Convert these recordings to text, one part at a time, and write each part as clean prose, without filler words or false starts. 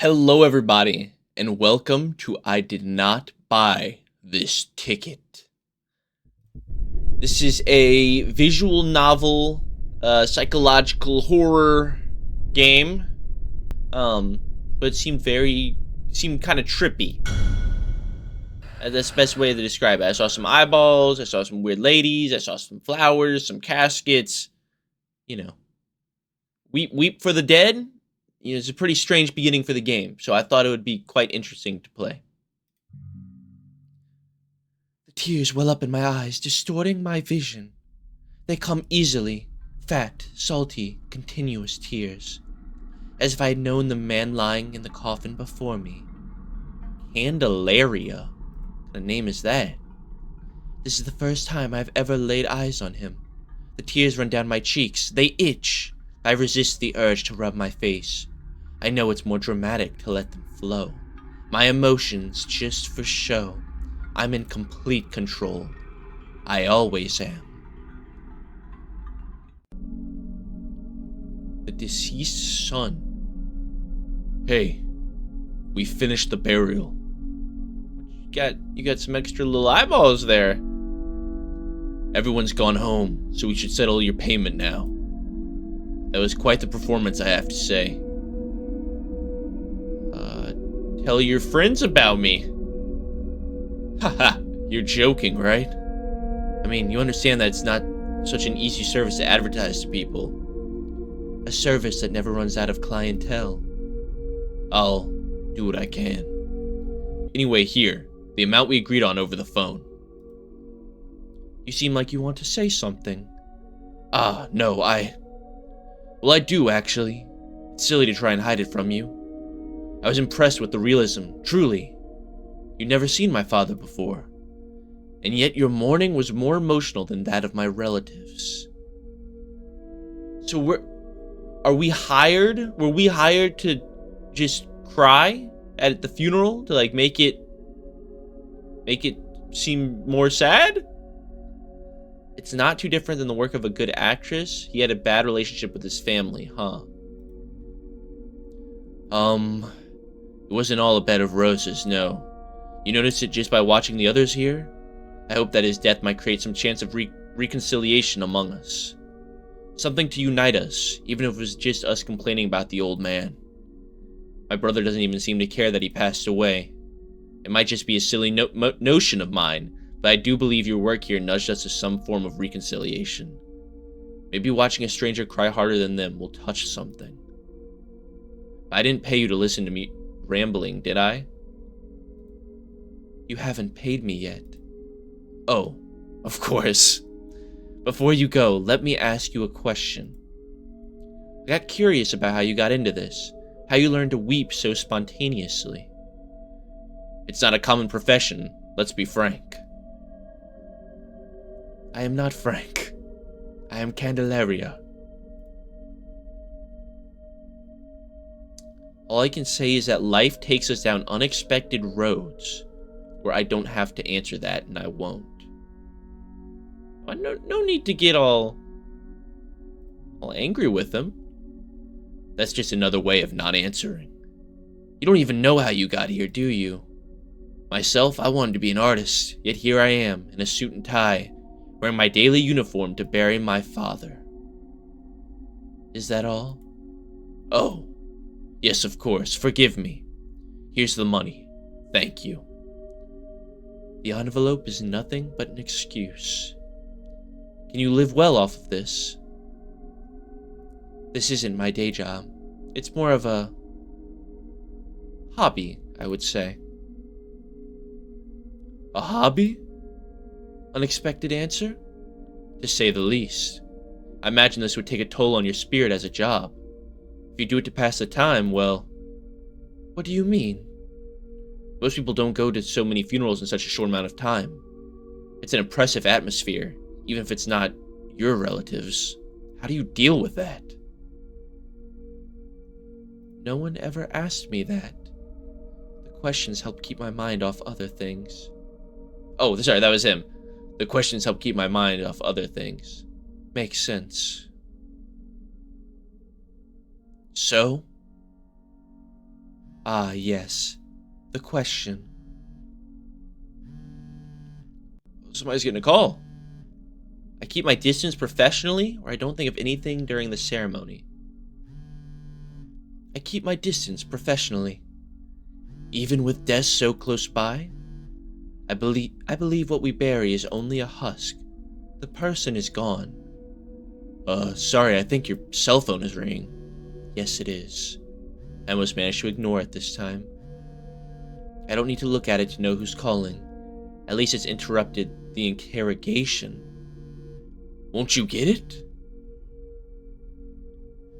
Hello, everybody, and welcome to I Did Not Buy This Ticket. This is a visual novel, psychological horror game, but it seemed kind of trippy. That's the best way to describe it. I saw some eyeballs, I saw some weird ladies, I saw some flowers, some caskets. Weep for the dead. It's a pretty strange beginning for the game, so I thought it would be quite interesting to play. The tears well up in my eyes, distorting my vision. They come easily, fat, salty, continuous tears, as if I had known the man lying in the coffin before me. Candelaria? What kind of name is that? This is the first time I've ever laid eyes on him. The tears run down my cheeks. They itch. I resist the urge to rub my face. I know it's more dramatic to let them flow. My emotions just for show. I'm in complete control. I always am. The deceased son. Hey, we finished the burial. You got some extra little eyeballs there. Everyone's gone home, so we should settle your payment now. That was quite the performance, I have to say. Tell your friends about me. Haha, you're joking, right? I mean, you understand that it's not such an easy service to advertise to people. A service that never runs out of clientele. I'll do what I can. Anyway, here, the amount we agreed on over the phone. You seem like you want to say something. No, Well, I do, actually. It's silly to try and hide it from you. I was impressed with the realism, truly. You'd never seen my father before. And yet your mourning was more emotional than that of my relatives. So were we hired to just cry at the funeral? To make it seem more sad? It's not too different than the work of a good actress. He had a bad relationship with his family, huh? It wasn't all a bed of roses, no. You noticed it just by watching the others here? I hope that his death might create some chance of reconciliation among us. Something to unite us, even if it was just us complaining about the old man. My brother doesn't even seem to care that he passed away. It might just be a silly notion of mine, but I do believe your work here nudged us to some form of reconciliation. Maybe watching a stranger cry harder than them will touch something. I didn't pay you to listen to me rambling, did I? You haven't paid me yet. Oh, of course. Before you go, let me ask you a question. I got curious about how you got into this, how you learned to weep so spontaneously. It's not a common profession, let's be frank. I am not frank. I am Candelaria. All I can say is that life takes us down unexpected roads where I don't have to answer that, and I won't. No need to get all angry with them. That's just another way of not answering. You don't even know how you got here, do you? Myself, I wanted to be an artist, yet here I am, in a suit and tie, wearing my daily uniform to bury my father. Is that all? Oh, yes, of course, forgive me. Here's the money. Thank you. The envelope is nothing but an excuse. Can you live well off of this? This isn't my day job. It's more of a hobby, I would say. A hobby? Unexpected answer? To say the least. I imagine this would take a toll on your spirit as a job. If you do it to pass the time, well... What do you mean? Most people don't go to so many funerals in such a short amount of time. It's an oppressive atmosphere, even if it's not your relatives. How do you deal with that? No one ever asked me that. The questions help keep my mind off other things. Oh, sorry, that was him. The questions help keep my mind off other things. Makes sense. So? Ah, yes. The question. Somebody's getting a call. I keep my distance professionally, or I don't think of anything during the ceremony. I keep my distance professionally. Even with death so close by, I believe what we bury is only a husk. The person is gone. Sorry, I think your cell phone is ringing. Yes, it is. I almost managed to ignore it this time. I don't need to look at it to know who's calling. At least it's interrupted the interrogation. Won't you get it?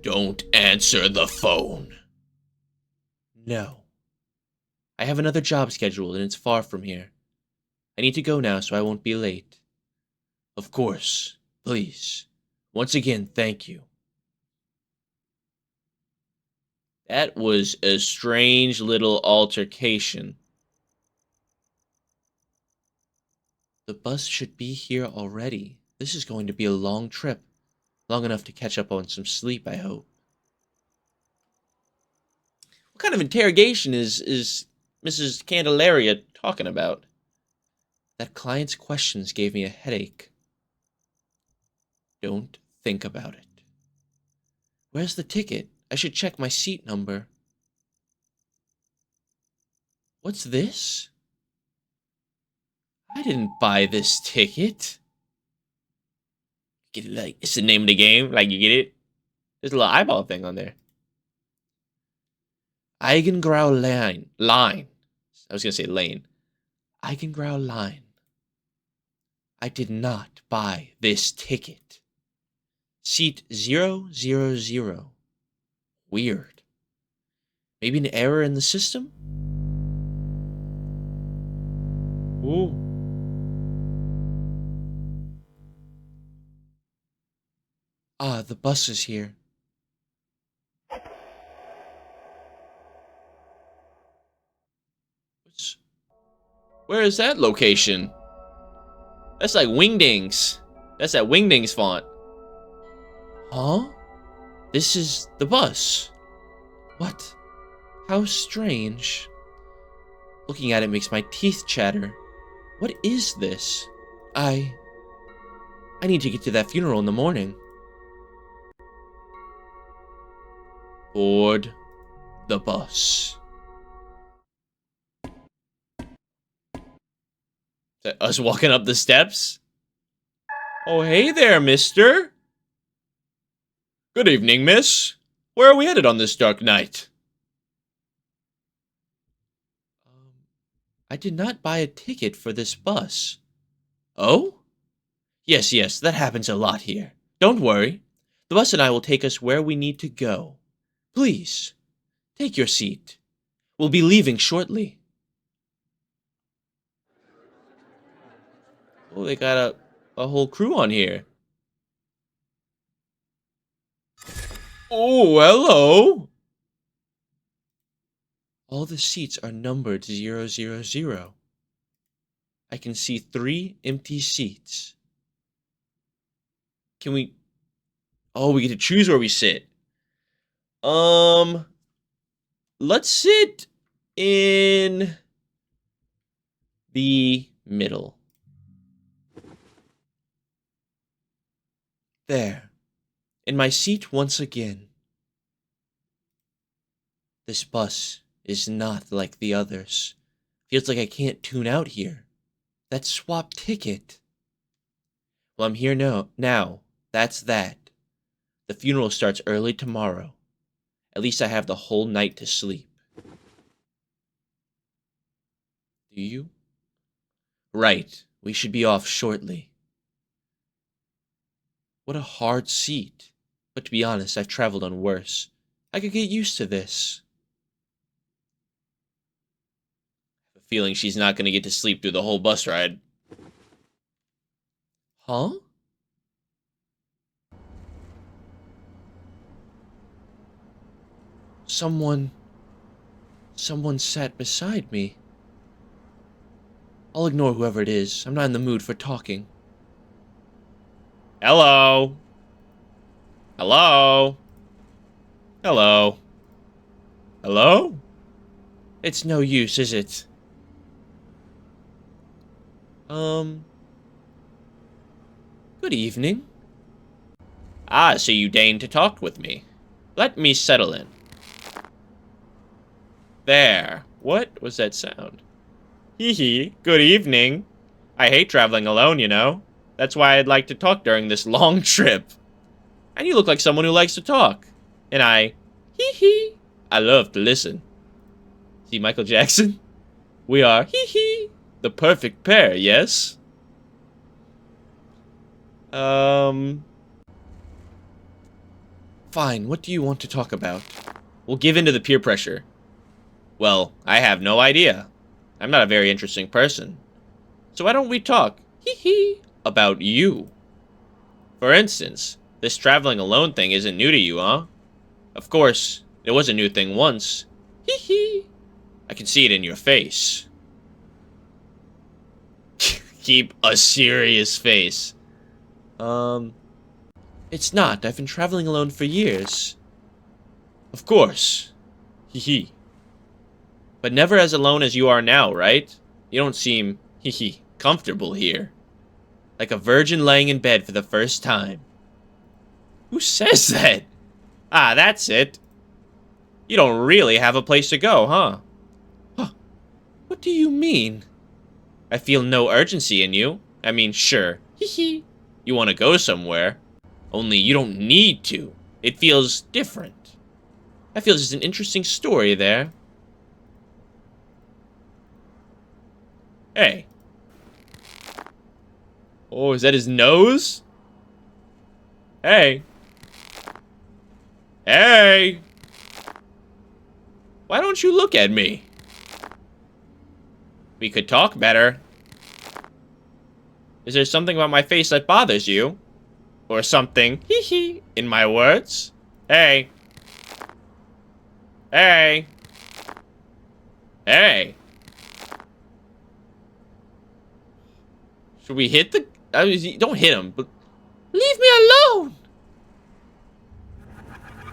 Don't answer the phone. No. I have another job scheduled and it's far from here. I need to go now so I won't be late. Of course. Please. Once again, thank you. That was a strange little altercation. The bus should be here already. This is going to be a long trip. Long enough to catch up on some sleep, I hope. What kind of interrogation is Mrs. Candelaria talking about? That client's questions gave me a headache. Don't think about it. Where's the ticket? I should check my seat number. What's this? I didn't buy this ticket. Get it, like, it's the name of the game. Like, you get it? There's a little eyeball thing on there. Eigengrau line. I was going to say lane. Eigengrau line. I did not buy this ticket. Seat 000. Weird. Maybe an error in the system? Ooh. Ah, the bus is here. Where is that location? That's like Wingdings. That's that Wingdings font. Huh? This is the bus. What? How strange. Looking at it makes my teeth chatter. What is this? I need to get to that funeral in the morning. Board the bus. Is that us walking up the steps? Oh, hey there, mister. Good evening, miss. Where are we headed on this dark night? I did not buy a ticket for this bus. Oh? Yes, that happens a lot here. Don't worry. The bus and I will take us where we need to go. Please, take your seat. We'll be leaving shortly. Oh, they got a whole crew on here. Oh, hello. All the seats are numbered 000. I can see 3 empty seats. Can we... Oh, we get to choose where we sit. Let's sit in the middle. There. In my seat once again. This bus is not like the others. Feels like I can't tune out here. That swap ticket. Well, I'm here now. That's that. The funeral starts early tomorrow. At least I have the whole night to sleep. Do you? Right. We should be off shortly. What a hard seat. But to be honest, I've traveled on worse. I could get used to this. I have a feeling she's not going to get to sleep through the whole bus ride. Huh? Someone sat beside me. I'll ignore whoever it is. I'm not in the mood for talking. Hello? Hello? Hello? Hello? It's no use, is it? Good evening. Ah, so you deign to talk with me. Let me settle in. There. What was that sound? Hee hee, good evening. I hate traveling alone, you know. That's why I'd like to talk during this long trip. And you look like someone who likes to talk. And hee hee, I love to listen. See Michael Jackson? We are, hee hee, the perfect pair, yes? Fine, what do you want to talk about? We'll give in to the peer pressure. Well, I have no idea. I'm not a very interesting person. So why don't we talk, hee hee, about you? For instance, this traveling alone thing isn't new to you, huh? Of course, it was a new thing once. Hee hee. I can see it in your face. Keep a serious face. It's not. I've been traveling alone for years. Of course. Hee hee. But never as alone as you are now, right? You don't seem, hee hee, comfortable here. Like a virgin laying in bed for the first time. Who says that? Ah, that's it. You don't really have a place to go, huh? Huh. What do you mean? I feel no urgency in you. I mean, sure. Hee hee. You want to go somewhere. Only you don't need to. It feels different. I feel there's an interesting story there. Hey. Oh, is that his nose? Hey. Hey. Why don't you look at me? We could talk better. Is there something about my face that bothers you? Or something, hee hee, in my words? Hey. Hey. Hey. Should we hit the... don't hit him, but... Leave me alone!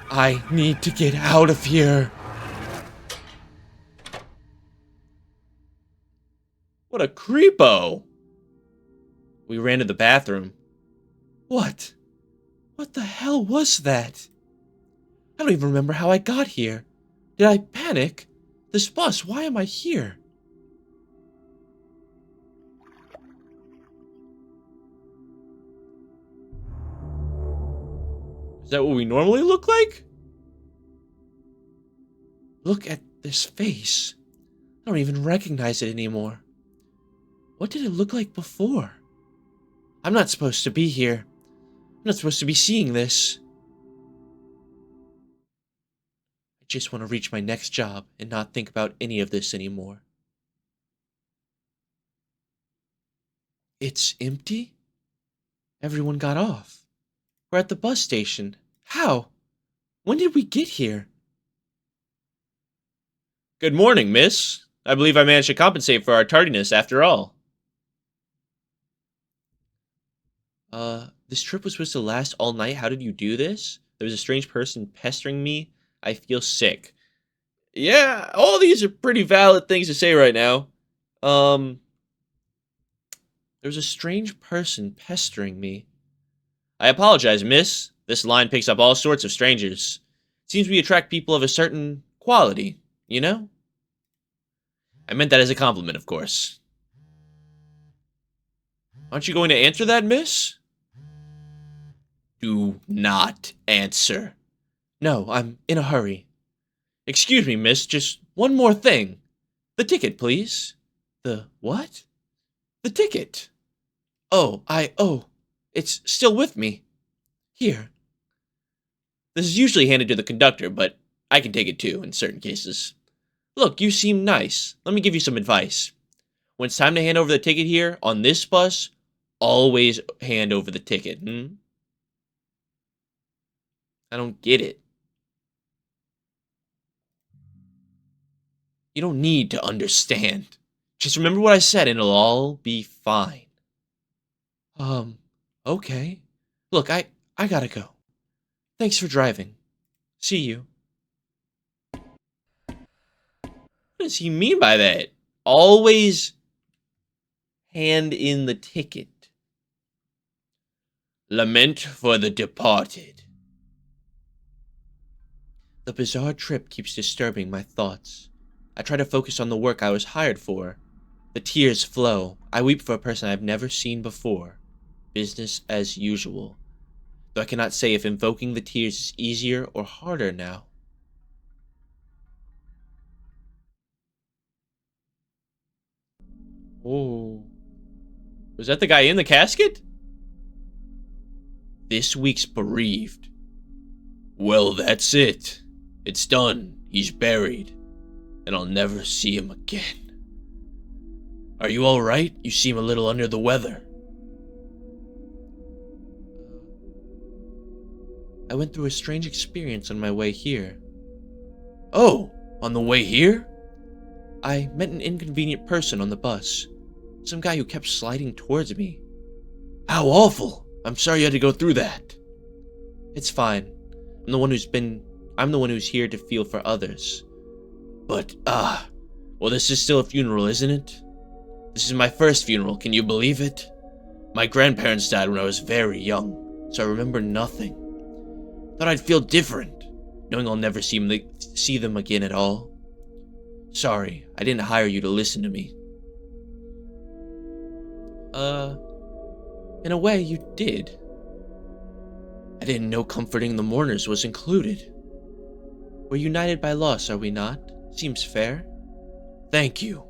I need to get out of here. What a creepo. We ran to the bathroom. What? What the hell was that? I don't even remember how I got here. Did I panic? This bus, why am I here? Is that what we normally look like? Look at this face. I don't even recognize it anymore. What did it look like before? I'm not supposed to be here. I'm not supposed to be seeing this. I just want to reach my next job and not think about any of this anymore. It's empty? Everyone got off. We're at the bus station. How? When did we get here? Good morning, miss. I believe I managed to compensate for our tardiness after all. This trip was supposed to last all night. How did you do this? There was a strange person pestering me. I feel sick. Yeah, all these are pretty valid things to say right now. There was a strange person pestering me. I apologize, miss. This line picks up all sorts of strangers. Seems we attract people of a certain quality, you know? I meant that as a compliment, of course. Aren't you going to answer that, miss? Do not answer. No, I'm in a hurry. Excuse me, miss, just one more thing. The ticket, please. The what? The ticket. Oh, it's still with me. Here. This is usually handed to the conductor, but I can take it too in certain cases. Look, you seem nice. Let me give you some advice. When it's time to hand over the ticket here, on this bus, always hand over the ticket, I don't get it. You don't need to understand. Just remember what I said and it'll all be fine. Okay. Look, I gotta go. Thanks for driving. See you. What does he mean by that? Always hand in the ticket. Lament for the departed. The bizarre trip keeps disturbing my thoughts. I try to focus on the work I was hired for. The tears flow. I weep for a person I've never seen before. Business as usual. Though I cannot say if invoking the tears is easier or harder now. Oh. Was that the guy in the casket? This week's bereaved. Well, that's it. It's done. He's buried. And I'll never see him again. Are you alright? You seem a little under the weather. I went through a strange experience on my way here. Oh, on the way here? I met an inconvenient person on the bus. Some guy who kept sliding towards me. How awful! I'm sorry you had to go through that. It's fine. I'm the one who's here to feel for others. But, well, this is still a funeral, isn't it? This is my first funeral, can you believe it? My grandparents died when I was very young, so I remember nothing. Thought I'd feel different, knowing I'll never see them again at all. Sorry, I didn't hire you to listen to me. In a way, you did. I didn't know comforting the mourners was included. We're united by loss, are we not? Seems fair. Thank you.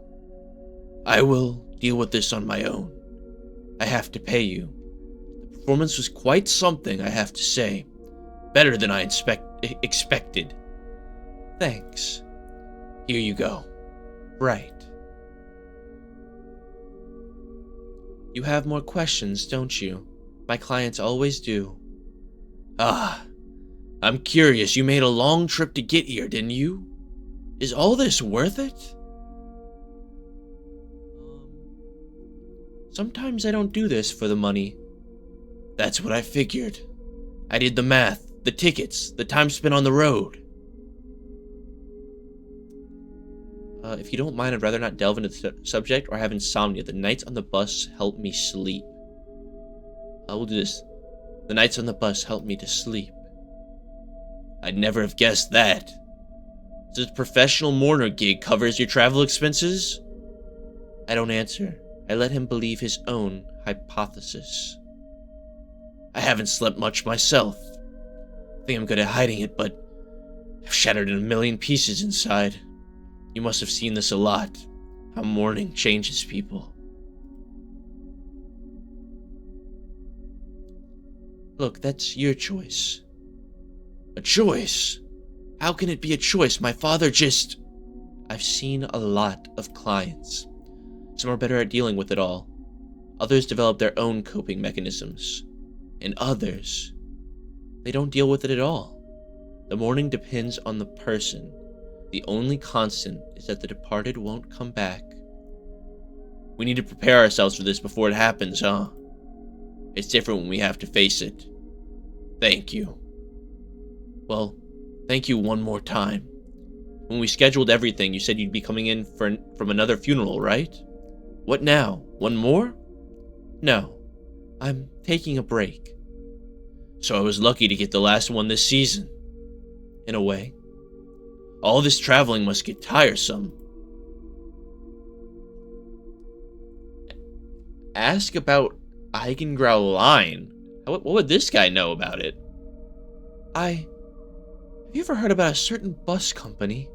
I will deal with this on my own. I have to pay you. The performance was quite something, I have to say. Better than I expected. Thanks. Here you go. Right. You have more questions, don't you? My clients always do. I'm curious. You made a long trip to get here, didn't you? Is all this worth it? Sometimes I don't do this for the money. That's what I figured. I did the math, the tickets, the time spent on the road. If you don't mind, I'd rather not delve into the subject or have insomnia. The nights on the bus help me sleep. I will do this. The nights on the bus help me to sleep. I'd never have guessed that. So this professional mourner gig covers your travel expenses? I don't answer. I let him believe his own hypothesis. I haven't slept much myself. I think I'm good at hiding it, but I've shattered in a million pieces inside. You must have seen this a lot. How mourning changes people. Look, that's your choice. A choice? How can it be a choice? My father just... I've seen a lot of clients. Some are better at dealing with it all. Others develop their own coping mechanisms. And others, they don't deal with it at all. The mourning depends on the person. The only constant is that the departed won't come back. We need to prepare ourselves for this before it happens, huh? It's different when we have to face it. Thank you. Well, thank you one more time. When we scheduled everything, you said you'd be coming in from another funeral, right? What now? One more? No. I'm taking a break. So I was lucky to get the last one this season. In a way. All this traveling must get tiresome. Ask about Eigengrau Line. What would this guy know about it? Have you ever heard about a certain bus company?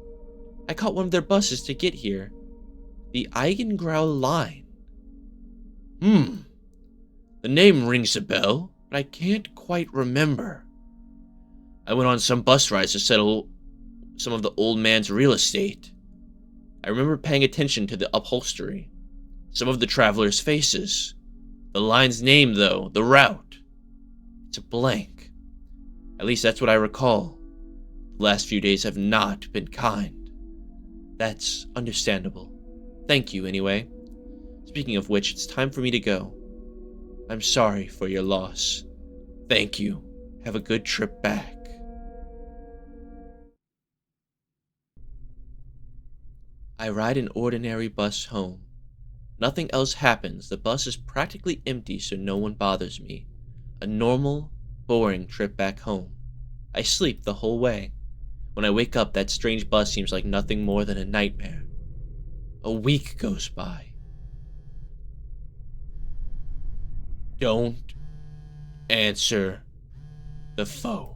I caught one of their buses to get here. The Eigengrau Line. The name rings a bell, but I can't quite remember. I went on some bus rides to settle some of the old man's real estate. I remember paying attention to the upholstery, some of the travelers' faces. The line's name, though, the route. It's a blank. At least that's what I recall. The last few days have not been kind. That's understandable. Thank you, anyway. Speaking of which, it's time for me to go. I'm sorry for your loss. Thank you. Have a good trip back. I ride an ordinary bus home. Nothing else happens. The bus is practically empty, so no one bothers me. A normal, boring trip back home. I sleep the whole way. When I wake up, that strange bus seems like nothing more than a nightmare. A week goes by. Don't answer the phone.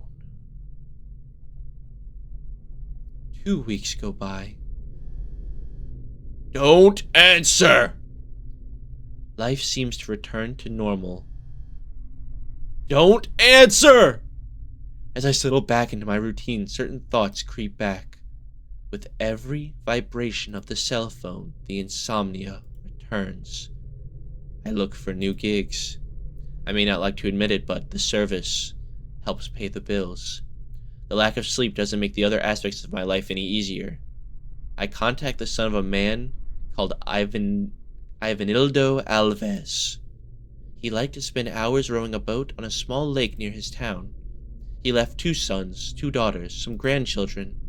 2 weeks go by. Don't answer! Life seems to return to normal. Don't answer! As I settle back into my routine, certain thoughts creep back. With every vibration of the cell phone, the insomnia returns. I look for new gigs. I may not like to admit it, but the service helps pay the bills. The lack of sleep doesn't make the other aspects of my life any easier. I contact the son of a man called Ivanildo Alves. He liked to spend hours rowing a boat on a small lake near his town. He left 2 sons, 2 daughters, some grandchildren.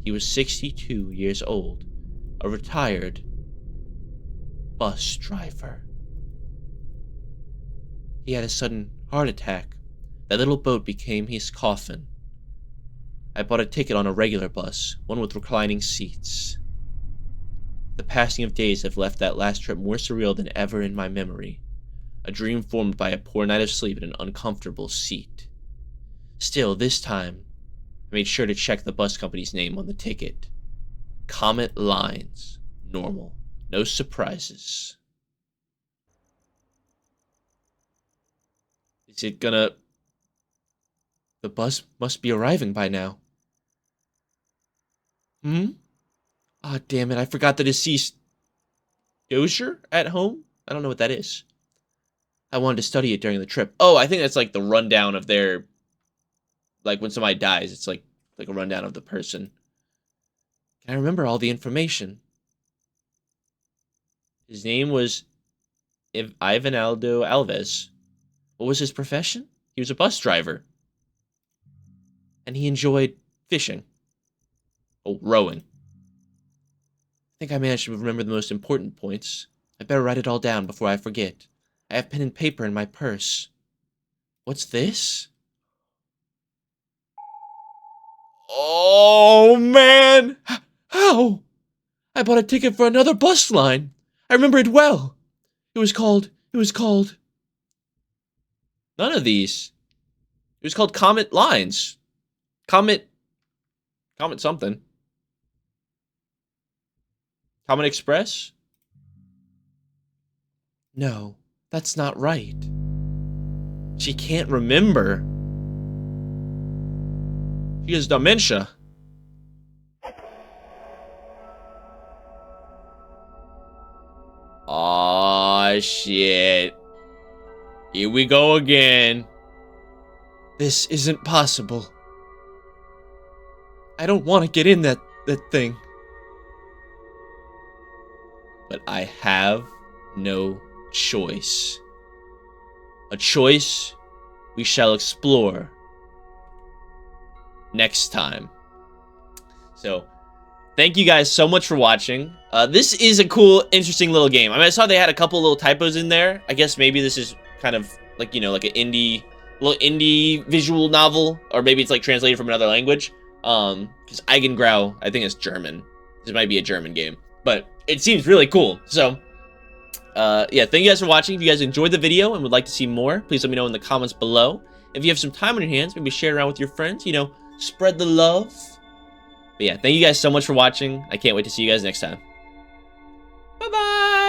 He was 62 years old, a retired bus driver. He had a sudden heart attack. That little boat became his coffin. I bought a ticket on a regular bus, one with reclining seats. The passing of days have left that last trip more surreal than ever in my memory. A dream formed by a poor night of sleep in an uncomfortable seat. Still, this time, I made sure to check the bus company's name on the ticket. Comet Lines. Normal. No surprises. Is it gonna... The bus must be arriving by now. Ah, damn it, I forgot the deceased Dozier at home? I don't know what that is. I wanted to study it during the trip. Oh, I think that's like the rundown of their... Like when somebody dies, it's like a rundown of the person. Can I remember all the information? His name was Ivanaldo Alves. What was his profession? He was a bus driver. And he enjoyed fishing. Oh, rowing. I think I managed to remember the most important points. I better write it all down before I forget. I have pen and paper in my purse. What's this? Oh, man! How? I bought a ticket for another bus line. I remember it well. It was called... None of these. It was called Comet Lines. Comet something. Comet Express? No, that's not right. She can't remember. She has dementia. Aw, shit. Here we go again. This isn't possible. I don't want to get in that thing. But I have no choice. A choice we shall explore next time. So, thank you guys so much for watching. This is a cool, interesting little game. I mean, I saw they had a couple little typos in there. I guess maybe this is kind of like, you know, like an little indie visual novel, or maybe it's like translated from another language. Because Eigengrau, I think it's German. This might be a German game, but it seems really cool. So, yeah, thank you guys for watching. If you guys enjoyed the video and would like to see more, please let me know in the comments below. If you have some time on your hands, maybe share it around with your friends, you know, spread the love. But yeah, thank you guys so much for watching. I can't wait to see you guys next time. Bye-bye!